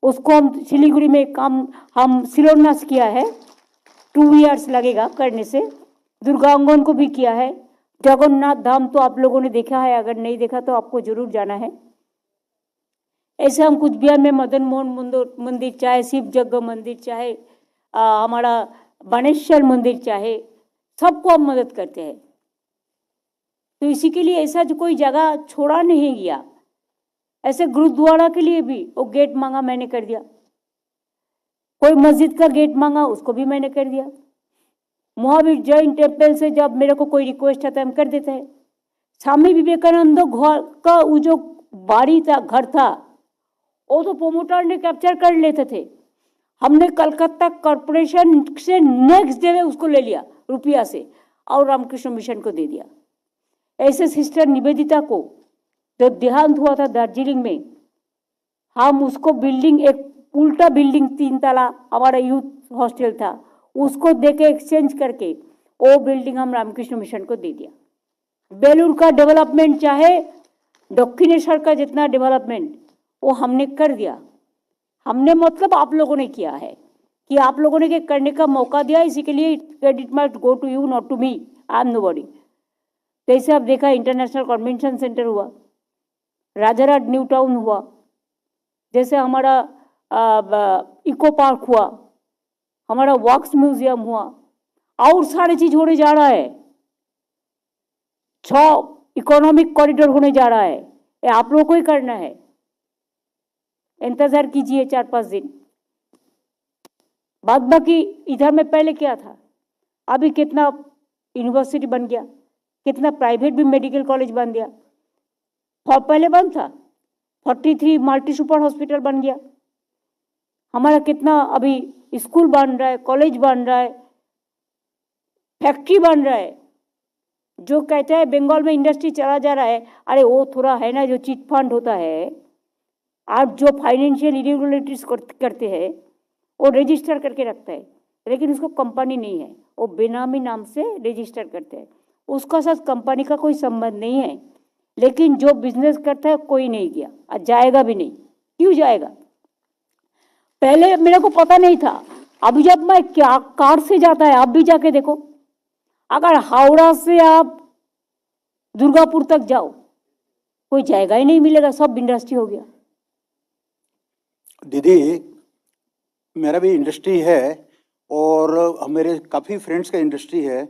उसको हम सिलीगुड़ी में काम हम शिलान्यास किया है, 2 इयर्स लगेगा करने से। दुर्गांगन को भी किया है। जगन्नाथ धाम तो आप लोगों ने देखा है, अगर नहीं देखा तो आपको जरूर जाना है। ऐसे हम कुछ बिहार में मदन मोहन मंदिर चाहे शिव जगह मंदिर चाहे हमारा बानेश्वर मंदिर चाहे, सबको हम मदद करते हैं। तो इसी के लिए ऐसा जो कोई जगह छोड़ा नहीं गया। ऐसे गुरुद्वारा के लिए भी वो गेट मांगा, मैंने कर दिया। कोई मस्जिद का गेट मांगा, उसको भी मैंने कर दिया। महावीर जैन टेम्पल से जब मेरे को कोई रिक्वेस्ट आता है हम कर देते हैं। स्वामी विवेकानंद घर का वो जो बाड़ी था, घर था, वो तो प्रोमोटर ने कैप्चर कर लेते थे। हमने कलकत्ता कॉरपोरेशन से नेक्स्ट डे में उसको ले लिया रुपया से और रामकृष्ण मिशन को दे दिया। ऐसे सिस्टर निवेदिता को जो देहांत हुआ था दार्जिलिंग में, हम उसको बिल्डिंग, एक उल्टा बिल्डिंग 3 तला हमारा यूथ हॉस्टल था, उसको देके एक्सचेंज करके वो बिल्डिंग हम रामकृष्ण मिशन को दे दिया। बेलूर का डेवलपमेंट चाहे दक्षिणेश्वर का जितना डेवलपमेंट वो हमने कर दिया। हमने मतलब आप लोगों ने किया है कि आप लोगों ने करने का मौका दिया, इसी के लिए credit must go to you not to me, I am nobody. जैसे आप देखा इंटरनेशनल कन्वेंशन सेंटर हुआ, राजाराट न्यू टाउन हुआ, जैसे हमारा इको पार्क हुआ, हमारा वॉक्स म्यूजियम हुआ, और सारी चीज होने जा रहा है। 6 इकोनॉमिक कॉरिडोर होने जा रहा है, ये आप लोगों को ही करना है। इंतजार कीजिए 4-5 दिन। बाद बाकी इधर में पहले क्या था, अभी कितना यूनिवर्सिटी बन गया, कितना प्राइवेट भी मेडिकल कॉलेज बन गया। पहले बंद था, 43 मल्टी सुपर हॉस्पिटल बन गया। हमारा कितना अभी स्कूल बन रहा है, कॉलेज बन रहा है, फैक्ट्री बन रहा है। जो कहते हैं बंगाल में इंडस्ट्री चला जा रहा है, अरे वो थोड़ा है ना, जो चिट फंड होता है, आप जो फाइनेंशियल इरेगुलरिटीज करते हैं वो रजिस्टर करके रखता है, लेकिन उसको कंपनी नहीं है, वो बेनामी नाम से रजिस्टर करते हैं। उसका साथ कंपनी का कोई संबंध नहीं है, लेकिन जो बिजनेस करता है कोई नहीं गया और जाएगा भी नहीं। क्यों जाएगा? पहले मेरे को पता नहीं था, अभी जब मैं क्या कार से जाता है, आप भी जाके देखो, अगर हावड़ा से आप दुर्गापुर तक जाओ कोई जाएगा ही नहीं मिलेगा, सब इंडस्ट्री हो गया। दीदी, मेरा भी इंडस्ट्री है और मेरे काफ़ी फ्रेंड्स का इंडस्ट्री है,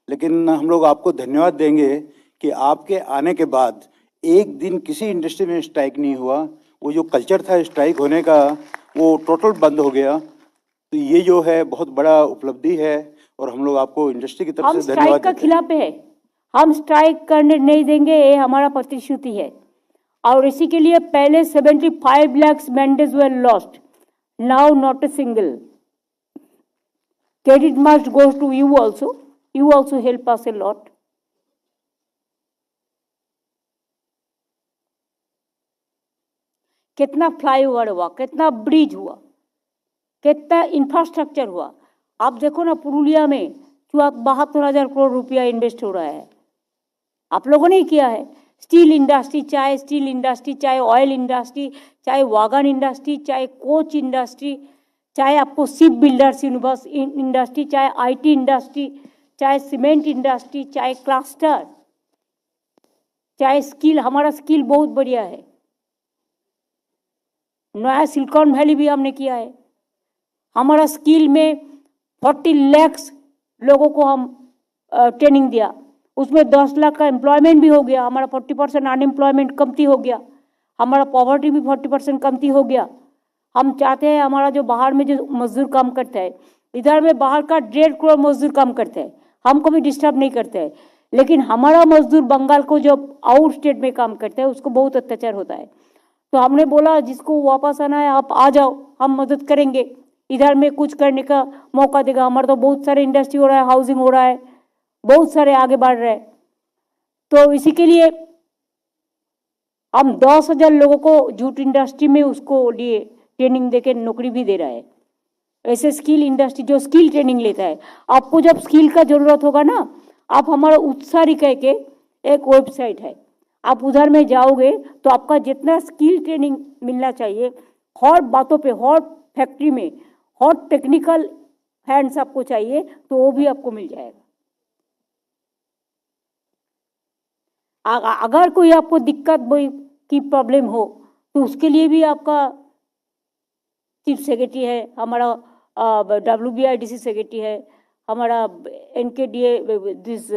लेकिन हम लोग आपको धन्यवाद देंगे कि आपके आने के बाद एक दिन किसी इंडस्ट्री में स्ट्राइक नहीं हुआ। वो जो कल्चर था स्ट्राइक होने का वो टोटल बंद हो गया। तो ये जो है बहुत बड़ा उपलब्धि है और हम लोग आपको इंडस्ट्री की तरफ से धन्यवाद देते हैं। हम स्ट्राइक का खिलाफ है, हम स्ट्राइक करने नहीं देंगे, ये हमारा प्रतिश्रुति है। और इसी के लिए पहले 75 lakhs mandates were lost, now not a single. Credit must go to you also. You also help us a lot. कितना फ्लाईओवर हुआ, कितना ब्रिज हुआ, कितना इंफ्रास्ट्रक्चर हुआ। आप देखो ना पुरुलिया में 72,000 करोड़ रुपया इन्वेस्ट हो रहा है, आप लोगों ने ही किया है। स्टील इंडस्ट्री, चाहे स्टील इंडस्ट्री, चाहे ऑयल इंडस्ट्री, चाहे वागन इंडस्ट्री, चाहे कोच इंडस्ट्री, चाहे आपको शिप बिल्डर्स इंडस्ट्री, चाहे आईटी इंडस्ट्री, चाहे सीमेंट इंडस्ट्री, चाहे क्लस्टर, चाहे स्किल, हमारा स्किल बहुत बढ़िया है। नया सिलिकॉन वैली भी हमने किया है। हमारा स्किल में 40 लाख लोगों को हम ट्रेनिंग दिया, उसमें 10 लाख का एम्प्लॉयमेंट भी हो गया। हमारा 40% अनएम्प्लॉयमेंट कमती हो गया, हमारा पॉवर्टी भी 40% कमती हो गया। हम चाहते हैं हमारा जो बाहर में जो मजदूर काम करता है, इधर में बाहर का 1.5 करोड़ मजदूर काम करते हैं, हमको भी डिस्टर्ब नहीं करते हैं, लेकिन हमारा मजदूर बंगाल को जो आउट स्टेट में काम करता है उसको बहुत अत्याचार होता है। तो हमने बोला जिसको वापस आना है आप आ जाओ, हम मदद करेंगे, इधर में कुछ करने का मौका देगा। हमारा तो बहुत सारे इंडस्ट्री हो रहा है, हाउसिंग हो रहा है, बहुत सारे आगे बढ़ रहे हैं। तो इसी के लिए हम 10,000 लोगों को जूट इंडस्ट्री में उसको लिए ट्रेनिंग देके नौकरी भी दे रहा है। ऐसे स्किल इंडस्ट्री जो स्किल ट्रेनिंग लेता है, आपको जब स्किल का जरूरत होगा ना, आप हमारा उत्सारी कह के एक वेबसाइट है, आप उधर में जाओगे तो आपका जितना स्किल ट्रेनिंग मिलना चाहिए हॉट बातों पे, हॉट फैक्ट्री में हॉट टेक्निकल हैंड्स आपको चाहिए तो वो भी आपको मिल जाएगा। अगर कोई आपको दिक्कत की प्रॉब्लम हो तो उसके लिए भी आपका चीफ सेक्रेटरी है, हमारा WBIDC सेक्रेटरी है, हमारा NKDA दिस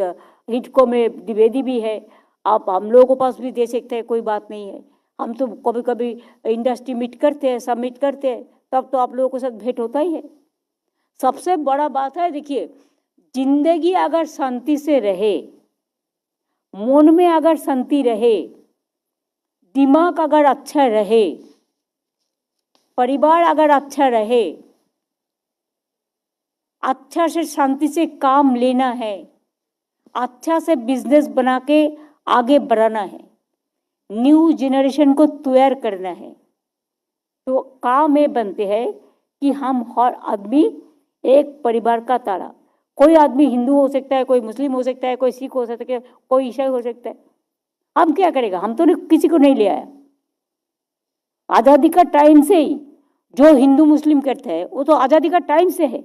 हिटको में द्विवेदी भी है। आप हम लोगों के पास भी दे सकते हैं, कोई बात नहीं है। हम तो कभी कभी इंडस्ट्री मीट करते हैं, सबमिट करते हैं, तब तो आप लोगों के साथ भेंट होता ही है। सबसे बड़ा बात है, देखिए, जिंदगी अगर शांति से रहे, मन में अगर शांति रहे, दिमाग अगर अच्छा रहे, परिवार अगर अच्छा रहे, अच्छा से शांति से काम लेना है, अच्छा से बिजनेस बना के आगे बढ़ाना है, न्यू जनरेशन को तैयार करना है, तो काम ये बनते हैं कि हम हर आदमी एक परिवार का तारा। कोई आदमी हिंदू हो सकता है, कोई मुस्लिम हो सकता है, कोई सिख हो सकता है, कोई ईसाई हो सकता है। हम क्या करेगा? हम तो किसी को नहीं ले आया। आज़ादी का टाइम से ही जो हिंदू मुस्लिम करते हैं वो तो आज़ादी का टाइम से है।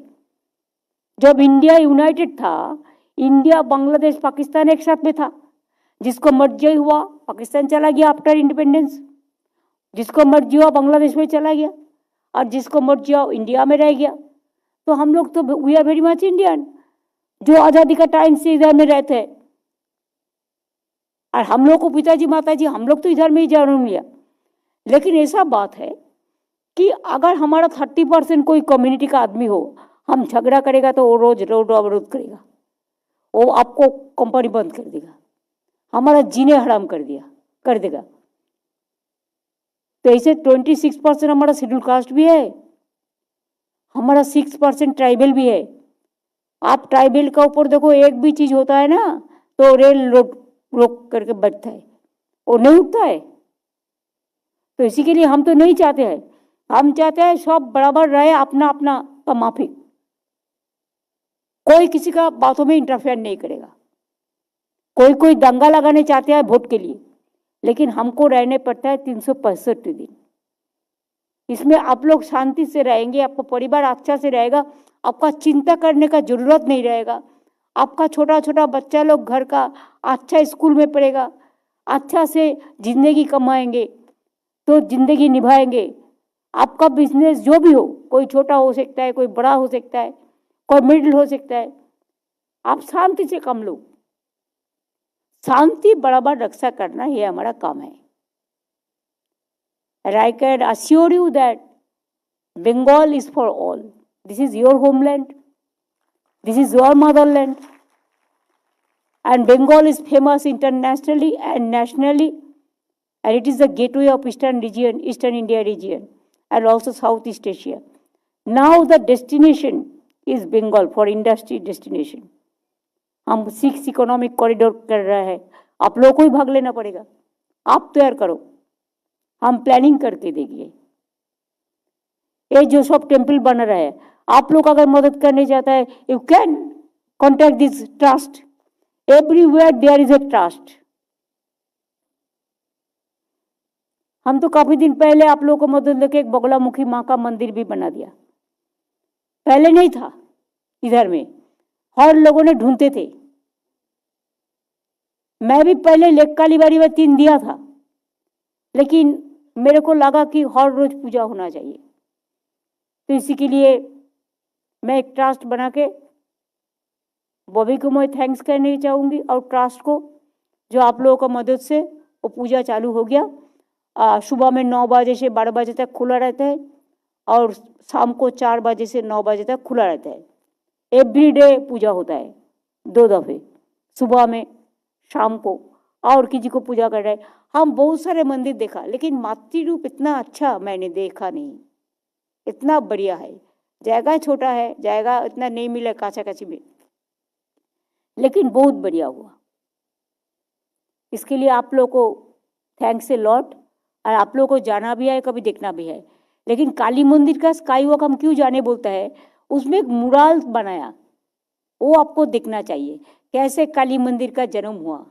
जब इंडिया यूनाइटेड था, इंडिया बांग्लादेश पाकिस्तान एक साथ में था। जिसको मर्जी हुआ पाकिस्तान चला गया आफ्टर इंडिपेंडेंस, जिसको मर्जी हुआ बांग्लादेश में चला गया, और जिसको मर्जी हुआ इंडिया में रह गया। तो हम लोग तो we are very much Indian, जो आज़ादी का टाइम से इधर में रहते हैं। और हम लोग को पिताजी माताजी, हम लोग तो इधर में ही जन्म लिया। लेकिन ऐसा बात है कि अगर हमारा 30% कोई कम्युनिटी का आदमी हो, हम झगड़ा करेगा तो वो रोज रोड अवरोध करेगा, वो आपको कंपनी बंद कर देगा, हमारा जीने हराम कर देगा। तो ऐसे 26% हमारा शेड्यूल कास्ट भी है, हमारा 6% ट्राइबल भी है। आप ट्राइबल का ऊपर देखो, एक भी चीज होता है ना तो रेल रोक करके बैठता है, वो नहीं उठता है। तो इसी के लिए हम तो नहीं चाहते हैं, हम चाहते हैं सब बराबर रहे, अपना अपना का माफिक, कोई किसी का बातों में इंटरफेयर नहीं करेगा। कोई दंगा लगाने चाहते हैं वोट के लिए, लेकिन हमको रहने पड़ता है 365 दिन। इसमें आप लोग शांति से रहेंगे, आपका परिवार अच्छा से रहेगा, आपका चिंता करने का जरूरत नहीं रहेगा। आपका छोटा छोटा बच्चा लोग घर का अच्छा स्कूल में पढ़ेगा, अच्छा से जिंदगी कमाएंगे तो जिंदगी निभाएंगे। आपका बिजनेस जो भी हो, कोई छोटा हो सकता है, कोई बड़ा हो सकता है, कोई मिडिल हो सकता है, आप शांति से काम लो। शांति बराबर रक्षा करना ये हमारा काम है। I can assure you that Bengal is for all. This is your homeland. This is your motherland. And Bengal is famous internationally and nationally. And it is the gateway of Eastern India region, and also Southeast Asia. Now the destination is Bengal for industry destination. हम 6 economic corridor कर रहे हैं, आप लोगों को ही भाग लेना पड़ेगा। आप तैयार करो, हम प्लानिंग करके देंगे। ये जो सब टेम्पल बन रहा है, आप लोग अगर मदद करने चाहता है, you can contact this trust. Everywhere there is a trust. हम तो काफी दिन पहले आप लोगों को मदद लेके एक बगलामुखी माँ का मंदिर भी बना दिया। पहले नहीं था इधर में, हर लोगों ने ढूंढते थे। मैं भी पहले लेक कालीबाड़ी में 3 दिया था, लेकिन मेरे को लगा कि हर रोज पूजा होना चाहिए, तो इसी के लिए मैं एक ट्रस्ट बना के बॉबी को मैं थैंक्स करना चाहूँगी, और ट्रस्ट को जो आप लोगों का मदद से वो पूजा चालू हो गया। सुबह में 9 बजे से 12 बजे तक खुला रहता है, और शाम को 4 बजे से 9 बजे तक खुला रहता है। एवरीडे पूजा होता है, 2 दफे, सुबह में, शाम को। और किसी को पूजा कर रहे हैं। हम बहुत सारे मंदिर देखा, लेकिन मातृ रूप इतना अच्छा मैंने देखा नहीं। इतना बढ़िया है, जगह छोटा है, जगह इतना नहीं मिला काचा काची में, लेकिन बहुत बढ़िया हुआ। इसके लिए आप लोग को थैंक्स ए लॉट। और आप लोग को जाना भी है, कभी देखना भी है। लेकिन काली मंदिर का स्काई वॉक हम क्यों जाने बोलता है, उसमें एक मुराल बनाया, वो आपको देखना चाहिए, कैसे काली मंदिर का जन्म हुआ।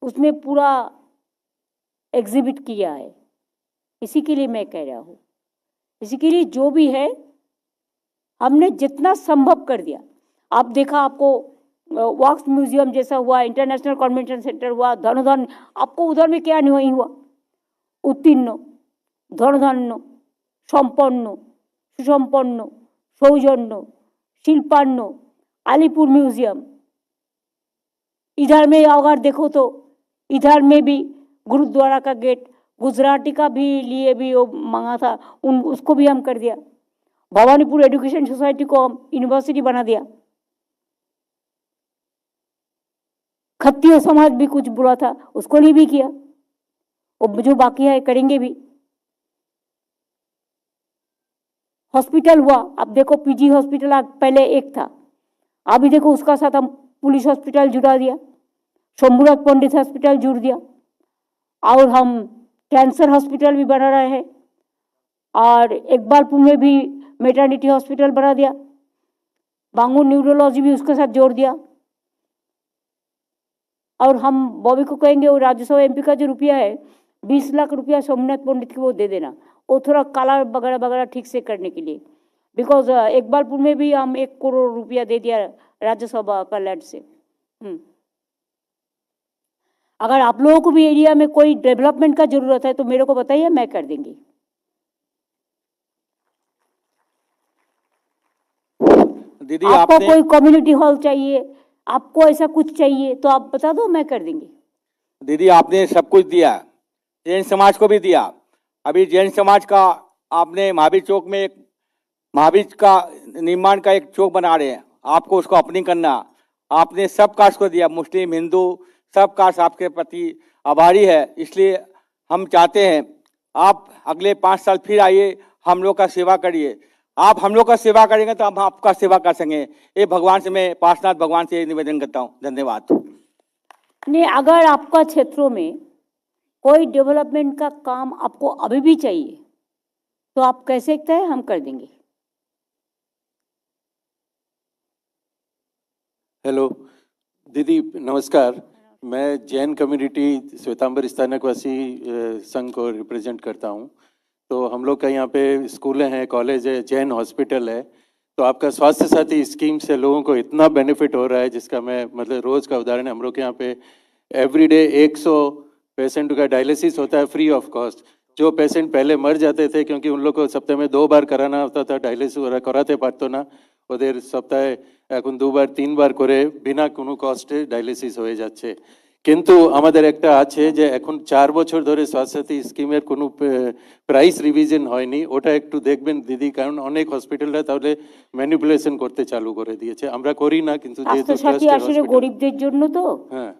उसमें पूरा एग्जिबिट किया है, इसी के लिए मैं कह रहा हूँ, इसी के लिए जो भी है हमने जितना संभव कर दिया। आप देखा, आपको वॉक्स म्यूजियम जैसा हुआ, इंटरनेशनल कन्वेंशन सेंटर हुआ, धनुधन, आपको उधर में क्या नहीं हुआ? उत्तीर्ण, धनधान्य, संपन्न, सुसंपन्न, सौजन्य, शिल्पान्न, अलीपुर म्यूजियम। इधर में अगर देखो तो इधर में भी गुरुद्वारा का गेट, गुजराती का भी लिए भी वो मांगा था, उसको भी हम कर दिया। भवानीपुर एजुकेशन सोसाइटी को हम यूनिवर्सिटी बना दिया। खत्तियों समाज भी कुछ बुरा था, उसको लिए भी किया। और जो बाकी है करेंगे भी। हॉस्पिटल हुआ, अब देखो पीजी हॉस्पिटल पहले एक था, अभी देखो उसका साथ हम पुलिस हॉस्पिटल जुड़ा दिया, शंभुनाथ पंडित हॉस्पिटल जुड़ दिया, और हम कैंसर हॉस्पिटल भी बना रहे हैं, और इकबालपुर में भी मेटर्निटी हॉस्पिटल बना दिया, बांगूर न्यूरोलॉजी भी उसके साथ जोड़ दिया। और हम बॉबी को कहेंगे वो राज्यसभा एमपी का जो रुपया है 20 लाख रुपया सोमनाथ पंडित को वो दे देना, वो थोड़ा काला वगैरह वगैरह ठीक से करने के लिए, बिकॉज इकबालपुर में भी हम 1 करोड़ रुपया दे दिया राज्यसभा का लैंड से। अगर आप लोगों को भी एरिया में कोई डेवलपमेंट का जरूरत है तो मेरे को बताइए, मैं कर देंगी। दीदी आपको कोई कम्युनिटी हॉल चाहिए, आपको ऐसा कुछ चाहिए तो आप बता दो, मैं कर देंगे। दीदी आपने सब कुछ दिया, जैन समाज को भी दिया। अभी जैन समाज का आपने महावीर चौक में एक महावीर का निर्माण का एक चौक बना रहे हैं, आपको उसको ओपनिंग करना। आपने सब कास्ट को दिया, मुस्लिम हिंदू सब कास्ट आपके प्रति आभारी है। इसलिए हम चाहते हैं आप अगले 5 साल फिर आइए, हम लोग का सेवा करिए। आप हम लोग का सेवा करेंगे तो हम आपका सेवा कर सकेंगे। ये भगवान से, मैं पार्शनाथ भगवान से निवेदन करता हूँ। धन्यवाद। नहीं, अगर आपका क्षेत्रों में कोई डेवलपमेंट का काम आपको अभी भी चाहिए तो आप कह सकते हैं, हम कर देंगे। हेलो दीदी, नमस्कार। मैं जैन कम्युनिटी श्वेतांबर स्थानकवासी संघ को रिप्रेजेंट करता हूं। तो हम लोग का यहाँ पे स्कूलें हैं, कॉलेज है, जैन हॉस्पिटल है। तो आपका स्वास्थ्य साथी स्कीम से लोगों को इतना बेनिफिट हो रहा है, जिसका मैं मतलब रोज़ का उदाहरण है। हम लोग के यहाँ पे एवरीडे 100 पेशेंट का डायलिसिस होता है फ्री ऑफ कॉस्ट। जो पेशेंट पहले मर जाते थे, क्योंकि उन लोग को सप्ताह में 2 बार कराना होता था डायलिसिस, कराते पारतो ना ওদের সপ্তাহে এখন 2 বার 3 বার করে বিনা কোনো কষ্টে ডায়ালিসিস হয়ে যাচ্ছে। কিন্তু আমাদের একটা আছে যে এখন 4 বছর ধরে স্বাস্থ্যসাথী স্কিমের কোনো প্রাইস রিভিশন হয়নি। ওটা একটু দেখবেন দিদি, কারণ অনেক হসপিটালরা তাহলে ম্যানিপুলেশন করতে চালু করে দিয়েছে। আমরা করি না, কিন্তু যেহেতু স্বাস্থ্যসাথী আসলে গরিবদের জন্য তো। হ্যাঁ,